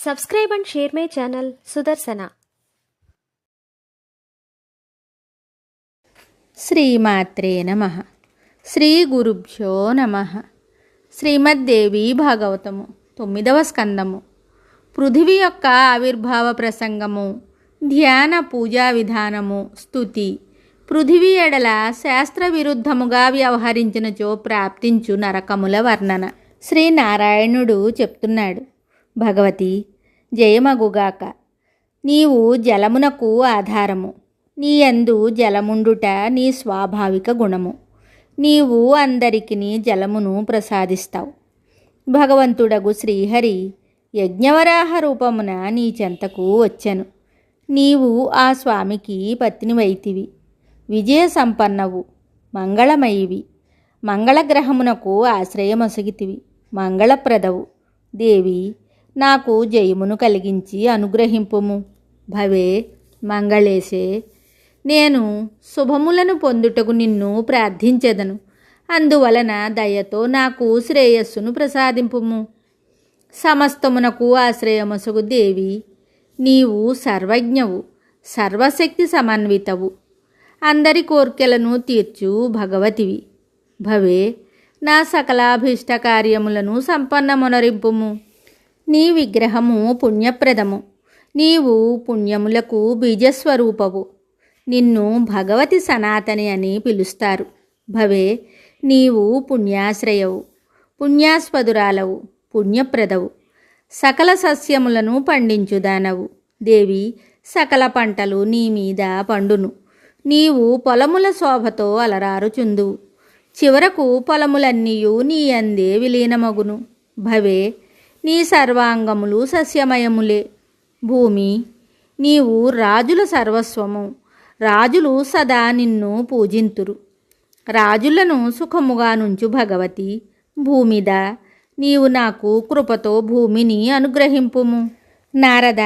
Subscribe and share my channel Sudarsana. శ్రీమాత్రే నమః. శ్రీ గురుభ్యో నమః. శ్రీమద్దేవి భాగవతము 9వ స్కందము. పృథివీ యొక్క ఆవిర్భావ ప్రసంగము, ధ్యాన పూజా విధానము, స్తుతి. పృథివీ ఎడల శాస్త్ర విరుద్ధముగా వ్యవహరించినచో ప్రాప్తించు నరకముల వర్ణన. శ్రీనారాయణుడు చెప్తున్నాడు, భగవతి జయమగుగాక. నీవు జలమునకు ఆధారము. నీ యందు జలముండుట నీ స్వాభావిక గుణము. నీవు అందరికిని జలమును ప్రసాదిస్తావు. భగవంతుడగు శ్రీహరి యజ్ఞవరాహ రూపమున నీ చెంతకు వచ్చెను. నీవు ఆ స్వామికి పత్నివైతివి. విజయ సంపన్నవు, మంగళమయివి. మంగళగ్రహమునకు ఆశ్రయమొసగితివి, మంగళప్రదవు. దేవి, నాకు జయమును కలిగించి అనుగ్రహింపుము. భవే మంగళేశే. నేను శుభములను పొందుటకు నిన్ను ప్రార్థించెదను. అందువలన దయతో నాకు శ్రేయస్సును ప్రసాదింపుము. సమస్తమునకు ఆశ్రయమొసగు దేవి, నీవు సర్వజ్ఞవు, సర్వశక్తి సమన్వితవు. అందరి కోర్కెలను తీర్చు భగవతివి. భవే నా సకలాభీష్ట కార్యములను సంపన్నమునరింపుము. నీ విగ్రహము పుణ్యప్రదము. నీవు పుణ్యములకు బీజస్వరూపవు. నిన్ను భగవతి సనాతని అని పిలుస్తారు. భవే నీవు పుణ్యాశ్రయవు, పుణ్యాస్పదురాలవు, పుణ్యప్రదవు. సకల సస్యములను పండించుదానవు. దేవి, సకల పంటలు నీ మీద పండును. నీవు పొలముల శోభతో అలరారుచుందువు. చివరకు పొలములన్నీయు నీ అందే విలీనమగును. భవే నీ సర్వాంగములు సస్యమయములే. భూమి, నీవు రాజుల సర్వస్వము. రాజులు సదా నిన్ను పూజింతురు. రాజులను సుఖముగా నుంచు భగవతి. భూమిద, నీవు నాకు కృపతో భూమిని అనుగ్రహింపుము. నారద,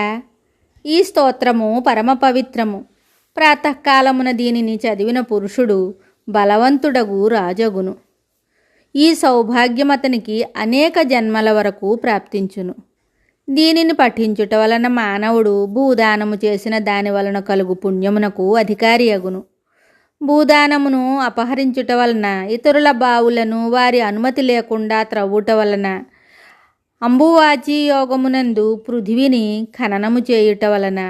ఈ స్తోత్రము పరమ పవిత్రము. ప్రాతకాలమున దీనిని చదివిన పురుషుడు బలవంతుడగు రాజగును. ఈ సౌభాగ్యం అతనికి అనేక జన్మల వరకు ప్రాప్తించును. దీనిని పఠించుట వలన మానవుడు భూదానము చేసిన దాని వలన కలుగు పుణ్యమునకు అధికారి అగును. భూదానమును అపహరించుట వలన, ఇతరుల బావులను వారి అనుమతి లేకుండా త్రవ్వుట వలన, అంబువాచి యోగమునందు పృథివిని ఖననము చేయుట వలన,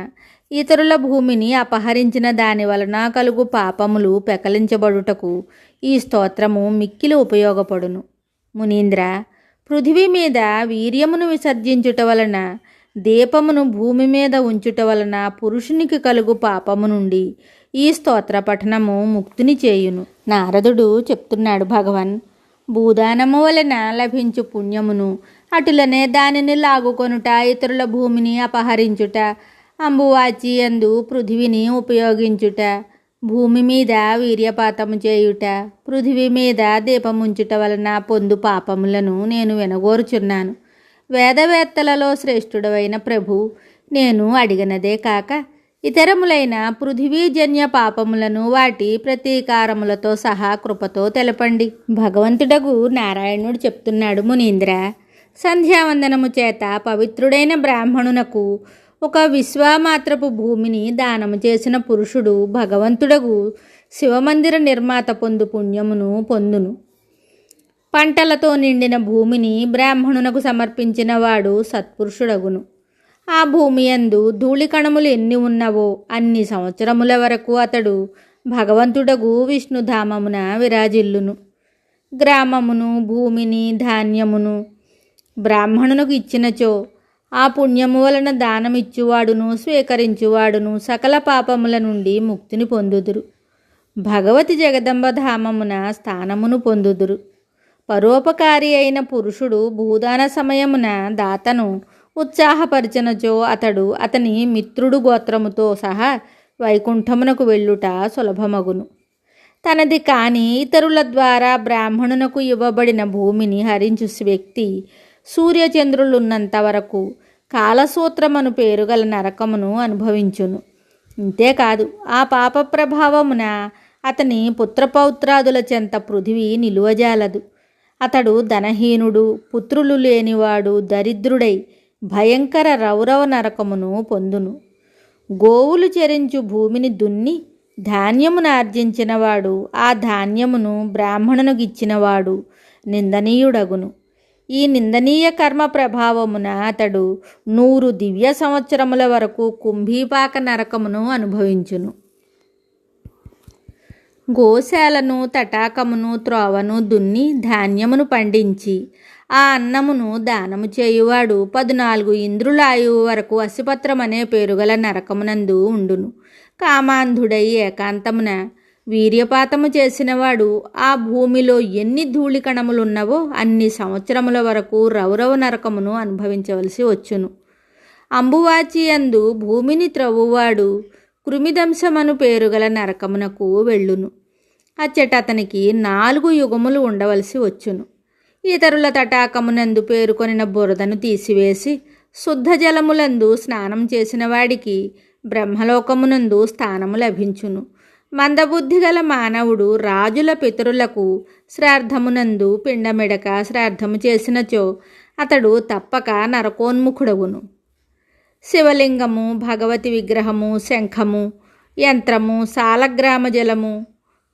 ఇతరుల భూమిని అపహరించిన దాని వలన కలుగు పాపములు పెకలించబడుటకు ఈ స్తోత్రము మిక్కిలి ఉపయోగపడును. మునీంద్ర, పృథివీ మీద వీర్యమును విసర్జించుట వలన, దీపమును భూమి మీద ఉంచుట వలన పురుషునికి కలుగు పాపము నుండి ఈ స్తోత్ర పఠనము ముక్తిని చేయును. నారదుడు చెప్తున్నాడు, భగవన్, భూదానము వలన లభించు పుణ్యమును, అటులనే దానిని లాగుకొనుట, ఇతరుల భూమిని అపహరించుట, అంబువాచి యందు పృథివిని ఉపయోగించుట, భూమి మీద వీర్యపాతము చేయుట, పృథివీ మీద దీపముంచుట వలన పొందు పాపములను నేను వినగోరుచున్నాను. వేదవేత్తలలో శ్రేష్ఠుడవైన ప్రభు, నేను అడిగినదే కాక ఇతరములైన పృథివీజన్య పాపములను వాటి ప్రతీకారములతో సహా కృపతో తెలపండి. భగవంతుడగు నారాయణుడు చెప్తున్నాడు, మునీంద్ర, సంధ్యావందనము చేత పవిత్రుడైన బ్రాహ్మణునకు ఒక విశ్వామాత్రపు భూమిని దానము చేసిన పురుషుడు భగవంతుడగు శివమందిర నిర్మాత పొందు పుణ్యమును పొందును. పంటలతో నిండిన భూమిని బ్రాహ్మణునకు సమర్పించిన వాడు సత్పురుషుడగును. ఆ భూమి యందు ధూళికణములు ఎన్ని ఉన్నవో అన్ని సంవత్సరముల వరకు అతడు భగవంతుడగు విష్ణుధామమున విరాజిల్లును. గ్రామమును, భూమిని, ధాన్యమును బ్రాహ్మణునకు ఇచ్చినచో ఆ పుణ్యము వలన దానమిచ్చువాడును స్వీకరించువాడును సకల పాపముల నుండి ముక్తిని పొందుదురు. భగవతి జగదంబ ధామమున స్థానమును పొందుదురు. పరోపకారి అయిన పురుషుడు భూదాన సమయమున దాతను ఉత్సాహపరిచినచో అతడు అతని మిత్రుడు గోత్రముతో సహా వైకుంఠమునకు వెళ్ళుట సులభమగును. తనది కాని ఇతరుల ద్వారా బ్రాహ్మణునకు ఇవ్వబడిన భూమిని హరించు వ్యక్తి సూర్యచంద్రులున్నంత వరకు కాలసూత్రమను పేరుగల నరకమును అనుభవించును. ఇంతేకాదు, ఆ పాప ప్రభావమున అతని పుత్రపౌత్రాదుల చెంత పృథివీ నిలువజాలదు. అతడు ధనహీనుడు, పుత్రులు లేనివాడు, దరిద్రుడై భయంకర రౌరవ నరకమును పొందును. గోవులు చెరించు భూమిని దున్ని ధాన్యమును ఆర్జించినవాడు, ఆ ధాన్యమును బ్రాహ్మణునికిచ్చినవాడు నిందనీయుడగును. ఈ నిందనీయ కర్మ ప్రభావమున అతడు 100 దివ్య సంవత్సరముల వరకు కుంభీపాక నరకమును అనుభవించును. గోశాలను, తటాకమును, త్రోవను దున్ని ధాన్యమును పండించి ఆ అన్నమును దానము చేయువాడు 14 ఇంద్రులాయువు వరకు అసిపత్రమనే పేరుగల నరకమునందు ఉండును. కామాంధుడై ఏకాంతమున వీర్యపాతము చేసినవాడు ఆ భూమిలో ఎన్ని ధూళికణములున్నవో అన్ని సంవత్సరముల వరకు రౌరవ నరకమును అనుభవించవలసి వచ్చును. అంబువాచి యందు భూమిని త్రవ్వువాడు కృమిదంశమను పేరుగల నరకమునకు వెళ్ళును. అచ్చట అతనికి 4 యుగములు ఉండవలసి వచ్చును. ఇతరుల తటాకమునందు పేరుకొనిన బురదను తీసివేసి శుద్ధ జలములందు స్నానం చేసిన వాడికి బ్రహ్మలోకమునందు స్థానము లభించును. మందబుద్ధి గల మానవుడు రాజుల పితరులకు శ్రాద్ధమునందు పిండమిడక శ్రాద్ధము చేసినచో అతడు తప్పక నరకోన్ముఖుడగును. శివలింగము, భగవతి విగ్రహము, శంఖము, యంత్రము, సాలగ్రామ జలము,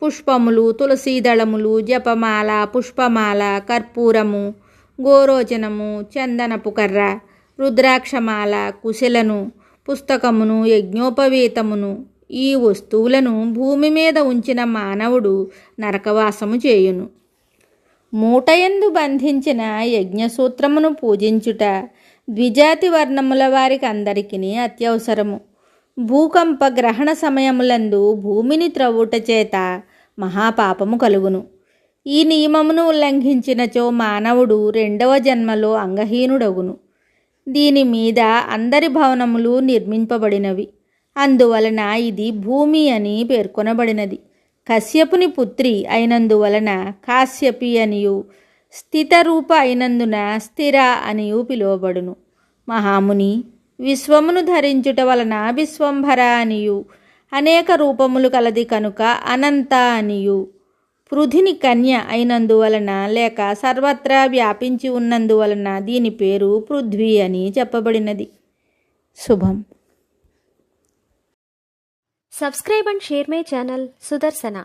పుష్పములు, తులసీదళములు, జపమాల, పుష్పమాల, కర్పూరము, గోరోచనము, చందనపు కర్ర, రుద్రాక్షమాల, కుశలను, పుస్తకమును, యజ్ఞోపవీతమును ఈ వస్తువులను భూమి మీద ఉంచిన మానవుడు నరకవాసము చేయును. మూటయందు బంధించిన యజ్ఞసూత్రమును పూజించుట ద్విజాతి వర్ణముల వారికి అందరికీ అత్యవసరము. భూకంప గ్రహణ సమయములందు భూమిని త్రవ్వుట చేత మహాపాపము కలుగును. ఈ నియమమును ఉల్లంఘించినచో మానవుడు 2వ జన్మలో అంగహీనుడగును. దీని మీద అందరి భవనములు నిర్మింపబడినవి. అందువలన ఇది భూమి అని పేర్కొనబడినది. కశ్యపుని పుత్రి అయినందువలన కాశ్యపి అనియు, స్థితరూప అయినందున స్థిర అనియు పిలువబడును. మహాముని, విశ్వమును ధరించుట వలన విశ్వంభర అనియు, అనేక రూపములు కలది కనుక అనంత అనియు, పృథిని కన్య అయినందువలన లేక సర్వత్రా వ్యాపించి ఉన్నందువలన దీని పేరు పృథ్వీ అని చెప్పబడినది. శుభం. Subscribe and share my channel Sudarsana.